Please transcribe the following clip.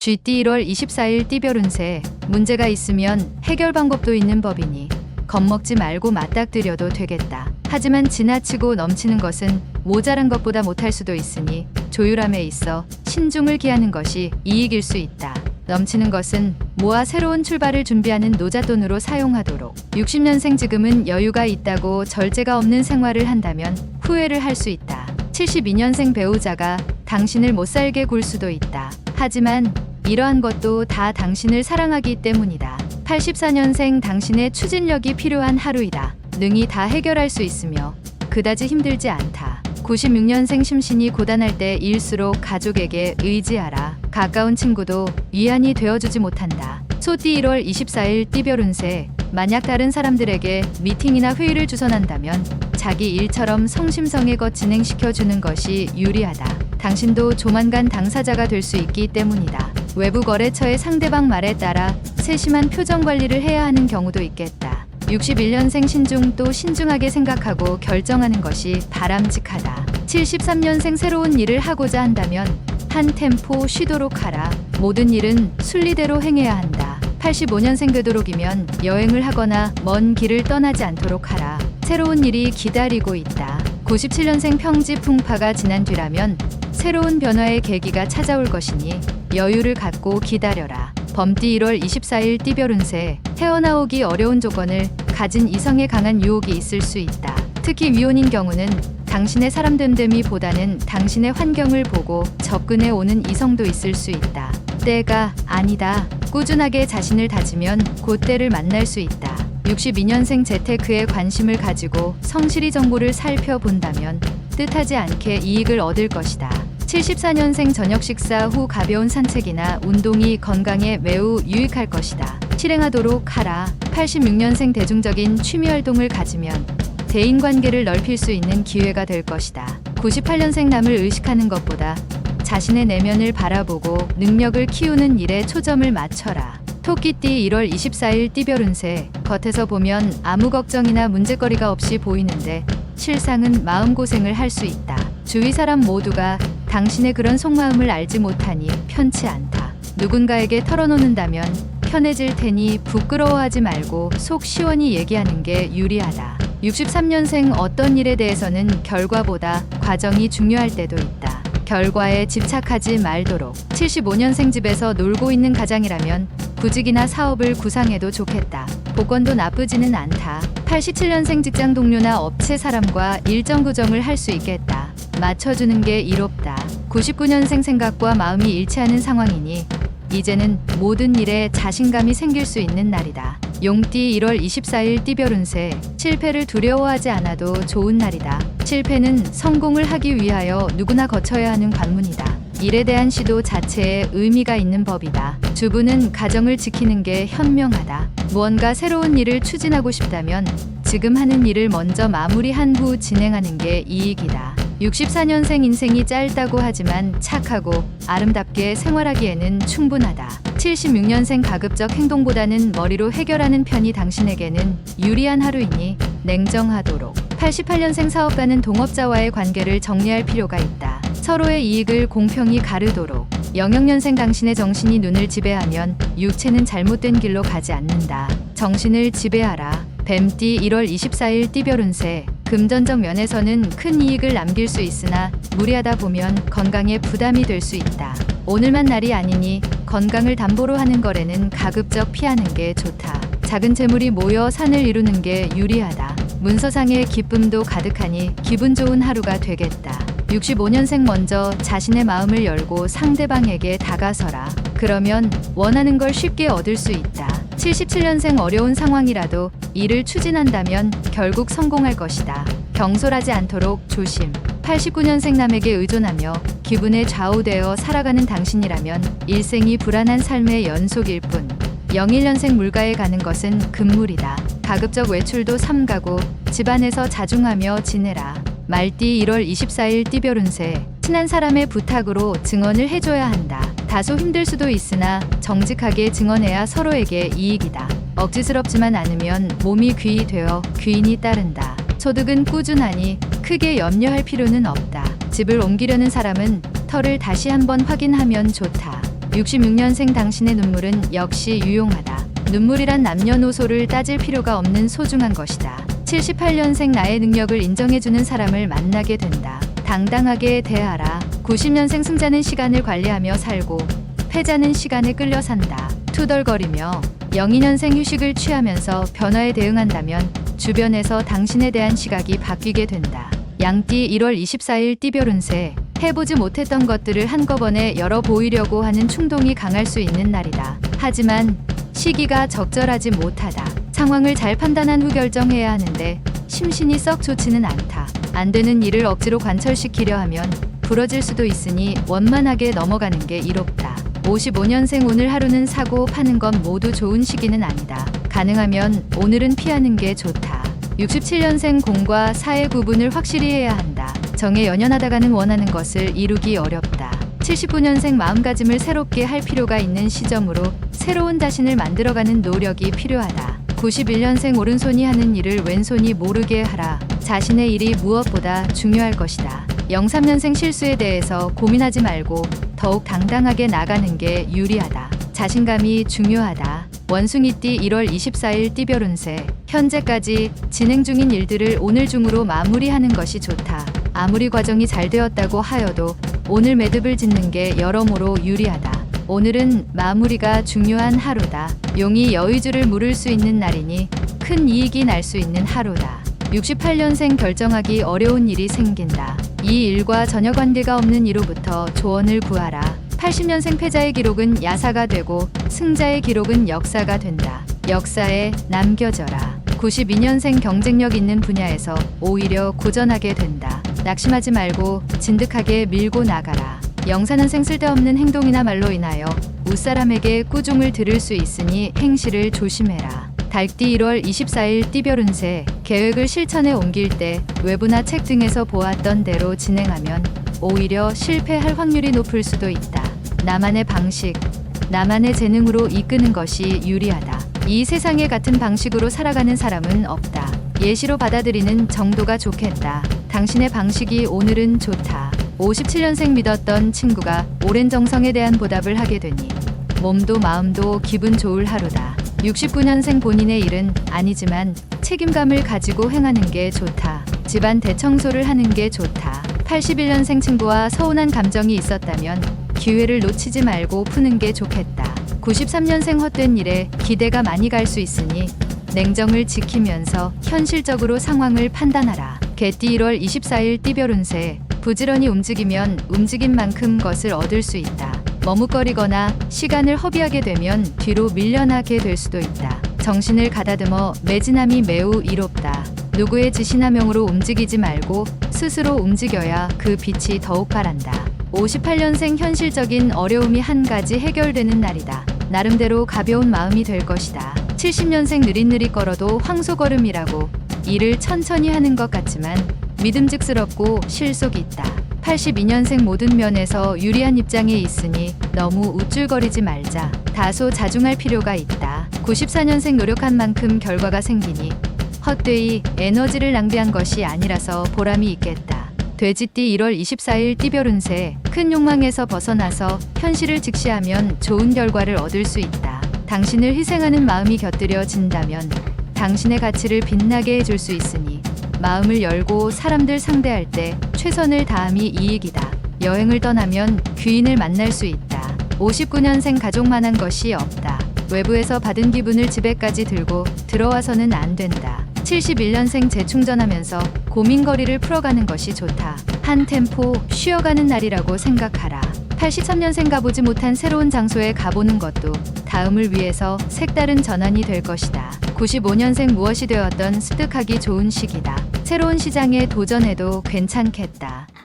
GT 1월 24일 띠별 운세. 문제가 있으면 해결 방법도 있는 법이니 겁먹지 말고 맞닥뜨려도 되겠다. 하지만 지나치고 넘치는 것은 모자란 것보다 못할 수도 있으니 조율함에 있어 신중을 기하는 것이 이익일 수 있다. 넘치는 것은 모아 새로운 출발을 준비하는 노잣돈으로 사용하도록. 60년생 지금은 여유가 있다고 절제가 없는 생활을 한다면 후회를 할 수 있다. 72년생 배우자가 당신을 못살게 굴 수도 있다. 하지만 이러한 것도 다 당신을 사랑하기 때문이다. 84년생 당신의 추진력이 필요한 하루이다. 능히 다 해결할 수 있으며 그다지 힘들지 않다. 96년생 심신이 고단할 때일수록 가족에게 의지하라. 가까운 친구도 위안이 되어주지 못한다. 소띠 1월 24일 띠별 운세. 만약 다른 사람들에게 미팅이나 회의를 주선한다면 자기 일처럼 성심성의껏 진행시켜주는 것이 유리하다. 당신도 조만간 당사자가 될 수 있기 때문이다. 외부 거래처의 상대방 말에 따라 세심한 표정 관리를 해야 하는 경우도 있겠다. 61년생 신중. 또 신중하게 생각하고 결정하는 것이 바람직하다. 73년생 새로운 일을 하고자 한다면 한 템포 쉬도록 하라. 모든 일은 순리대로 행해야 한다. 85년생 되도록이면 여행을 하거나 먼 길을 떠나지 않도록 하라. 새로운 일이 기다리고 있다. 97년생 평지. 풍파가 지난 뒤라면 새로운 변화의 계기가 찾아올 것이니 여유를 갖고 기다려라. 범띠 1월 24일 띠별 운세. 헤어나오기 어려운 조건을 가진 이성에 강한 유혹이 있을 수 있다. 특히 미혼인 경우는 당신의 사람됨됨이보다는 당신의 환경을 보고 접근해 오는 이성도 있을 수 있다. 때가 아니다. 꾸준하게 자신을 다지면 곧 때를 만날 수 있다. 62년생 재테크에 관심을 가지고 성실히 정보를 살펴본다면 뜻하지 않게 이익을 얻을 것이다. 74년생 저녁 식사 후 가벼운 산책이나 운동이 건강에 매우 유익할 것이다. 실행하도록 하라. 86년생 대중적인 취미 활동을 가지면 대인관계를 넓힐 수 있는 기회가 될 것이다. 98년생 남을 의식하는 것보다 자신의 내면을 바라보고 능력을 키우는 일에 초점을 맞춰라. 토끼띠 1월 24일 띠별 운세. 겉에서 보면 아무 걱정이나 문제거리가 없이 보이는데 실상은 마음고생을 할 수 있다. 주위 사람 모두가 당신의 그런 속마음을 알지 못하니 편치 않다. 누군가에게 털어놓는다면 편해질 테니 부끄러워하지 말고 속 시원히 얘기하는 게 유리하다. 63년생 어떤 일에 대해서는 결과보다 과정이 중요할 때도 있다. 결과에 집착하지 말도록. 75년생 집에서 놀고 있는 가장이라면 구직이나 사업을 구상해도 좋겠다. 복권도 나쁘지는 않다. 87년생 직장 동료나 업체 사람과 일정 구정을 할 수 있겠다. 맞춰주는 게 이롭다. 99년생 생각과 마음이 일치하는 상황이니 이제는 모든 일에 자신감이 생길 수 있는 날이다. 용띠 1월 24일 띠별 운세. 실패를 두려워하지 않아도 좋은 날이다. 실패는 성공을 하기 위하여 누구나 거쳐야 하는 관문이다. 일에 대한 시도 자체에 의미가 있는 법이다. 주부는 가정을 지키는 게 현명하다. 무언가 새로운 일을 추진하고 싶다면 지금 하는 일을 먼저 마무리한 후 진행하는 게 이익이다. 64년생 인생이 짧다고 하지만 착하고 아름답게 생활하기에는 충분하다. 76년생 가급적 행동보다는 머리로 해결하는 편이 당신에게는 유리한 하루이니 냉정하도록. 88년생 사업가는 동업자와의 관계를 정리할 필요가 있다. 서로의 이익을 공평히 가르도록. 영역년생 당신의 정신이 눈을 지배하면 육체는 잘못된 길로 가지 않는다. 정신을 지배하라. 뱀띠 1월 24일 띠별 운세. 금전적 면에서는 큰 이익을 남길 수 있으나 무리하다 보면 건강에 부담이 될 수 있다. 오늘만 날이 아니니 건강을 담보로 하는 거래는 가급적 피하는 게 좋다. 작은 재물이 모여 산을 이루는 게 유리하다. 문서상의 기쁨도 가득하니 기분 좋은 하루가 되겠다. 65년생 먼저 자신의 마음을 열고 상대방에게 다가서라. 그러면 원하는 걸 쉽게 얻을 수 있다. 77년생 어려운 상황이라도 일을 추진한다면 결국 성공할 것이다. 경솔하지 않도록 조심. 89년생 남에게 의존하며 기분에 좌우되어 살아가는 당신이라면 일생이 불안한 삶의 연속일 뿐. 01년생 물가에 가는 것은 금물이다. 가급적 외출도 삼가고 집안에서 자중하며 지내라. 말띠 1월 24일 띠별 운세. 친한 사람의 부탁으로 증언을 해줘야 한다. 다소 힘들 수도 있으나 정직하게 증언해야 서로에게 이익이다. 억지스럽지만 않으면 몸이 귀히 되어 귀인이 따른다. 소득은 꾸준하니 크게 염려할 필요는 없다. 집을 옮기려는 사람은 터를 다시 한번 확인하면 좋다. 66년생 당신의 눈물은 역시 유용하다. 눈물이란 남녀노소를 따질 필요가 없는 소중한 것이다. 78년생 나의 능력을 인정해주는 사람을 만나게 된다. 당당하게 대하라. 90년생 승자는 시간을 관리하며 살고 패자는 시간에 끌려 산다. 투덜거리며 02년생 휴식을 취하면서 변화에 대응한다면 주변에서 당신에 대한 시각이 바뀌게 된다. 양띠 1월 24일 띠별 운세. 해보지 못했던 것들을 한꺼번에 열어 보이려고 하는 충동이 강할 수 있는 날이다. 하지만 시기가 적절하지 못하다. 상황을 잘 판단한 후 결정해야 하는데 심신이 썩 좋지는 않다. 안 되는 일을 억지로 관철시키려 하면 부러질 수도 있으니 원만하게 넘어가는 게 이롭다. 55년생 오늘 하루는 사고 파는 건 모두 좋은 시기는 아니다. 가능하면 오늘은 피하는 게 좋다. 67년생 공과 사의 구분을 확실히 해야 한다. 정에 연연하다가는 원하는 것을 이루기 어렵다. 79년생 마음가짐을 새롭게 할 필요가 있는 시점으로 새로운 자신을 만들어가는 노력이 필요하다. 91년생 오른손이 하는 일을 왼손이 모르게 하라. 자신의 일이 무엇보다 중요할 것이다. 03년생 실수에 대해서 고민하지 말고 더욱 당당하게 나가는 게 유리하다. 자신감이 중요하다. 원숭이띠 1월 24일 띠별 운세. 현재까지 진행 중인 일들을 오늘 중으로 마무리하는 것이 좋다. 아무리 과정이 잘 되었다고 하여도 오늘 매듭을 짓는 게 여러모로 유리하다. 오늘은 마무리가 중요한 하루다. 용이 여의주를 물을 수 있는 날이니 큰 이익이 날 수 있는 하루다. 68년생 결정하기 어려운 일이 생긴다. 이 일과 전혀 관계가 없는 이로부터 조언을 구하라. 80년생 패자의 기록은 야사가 되고 승자의 기록은 역사가 된다. 역사에 남겨져라. 92년생 경쟁력 있는 분야에서 오히려 고전하게 된다. 낙심하지 말고 진득하게 밀고 나가라. 04년생 쓸데없는 행동이나 말로 인하여 윗사람에게 꾸중을 들을 수 있으니 행실을 조심해라. 달띠 1월 24일 띠별 운세. 계획을 실천에 옮길 때 외부나 책 등에서 보았던 대로 진행하면 오히려 실패할 확률이 높을 수도 있다. 나만의 방식, 나만의 재능으로 이끄는 것이 유리하다. 이 세상에 같은 방식으로 살아가는 사람은 없다. 예시로 받아들이는 정도가 좋겠다. 당신의 방식이 오늘은 좋다. 57년생 믿었던 친구가 오랜 정성에 대한 보답을 하게 되니 몸도 마음도 기분 좋을 하루다. 69년생 본인의 일은 아니지만 책임감을 가지고 행하는 게 좋다. 집안 대청소를 하는 게 좋다. 81년생 친구와 서운한 감정이 있었다면 기회를 놓치지 말고 푸는 게 좋겠다. 93년생 헛된 일에 기대가 많이 갈 수 있으니 냉정을 지키면서 현실적으로 상황을 판단하라. 개띠 1월 24일 띠별 운세. 부지런히 움직이면 움직인 만큼 것을 얻을 수 있다. 머뭇거리거나 시간을 허비하게 되면 뒤로 밀려나게 될 수도 있다. 정신을 가다듬어 매진함이 매우 이롭다. 누구의 지시나 명으로 움직이지 말고 스스로 움직여야 그 빛이 더욱 바란다. 58년생 현실적인 어려움이 한 가지 해결되는 날이다. 나름대로 가벼운 마음이 될 것이다. 70년생 느릿느릿 걸어도 황소걸음이라고 일을 천천히 하는 것 같지만 믿음직스럽고 실속이 있다. 82년생 모든 면에서 유리한 입장에 있으니 너무 우쭐거리지 말자. 다소 자중할 필요가 있다. 94년생 노력한 만큼 결과가 생기니 헛되이 에너지를 낭비한 것이 아니라서 보람이 있겠다. 돼지띠 1월 24일 띠별 운세. 큰 욕망에서 벗어나서 현실을 직시하면 좋은 결과를 얻을 수 있다. 당신을 희생하는 마음이 곁들여진다면 당신의 가치를 빛나게 해줄 수 있으니 마음을 열고 사람들 상대할 때 최선을 다함이 이익이다. 여행을 떠나면 귀인을 만날 수 있다. 59년생 가족만한 것이 없다. 외부에서 받은 기분을 집에까지 들고 들어와서는 안 된다. 71년생 재충전하면서 고민거리를 풀어가는 것이 좋다. 한 템포 쉬어가는 날이라고 생각하라. 83년생 가보지 못한 새로운 장소에 가보는 것도 다음을 위해서 색다른 전환이 될 것이다. 95년생 무엇이 되었던 습득하기 좋은 시기다. 새로운 시장에 도전해도 괜찮겠다.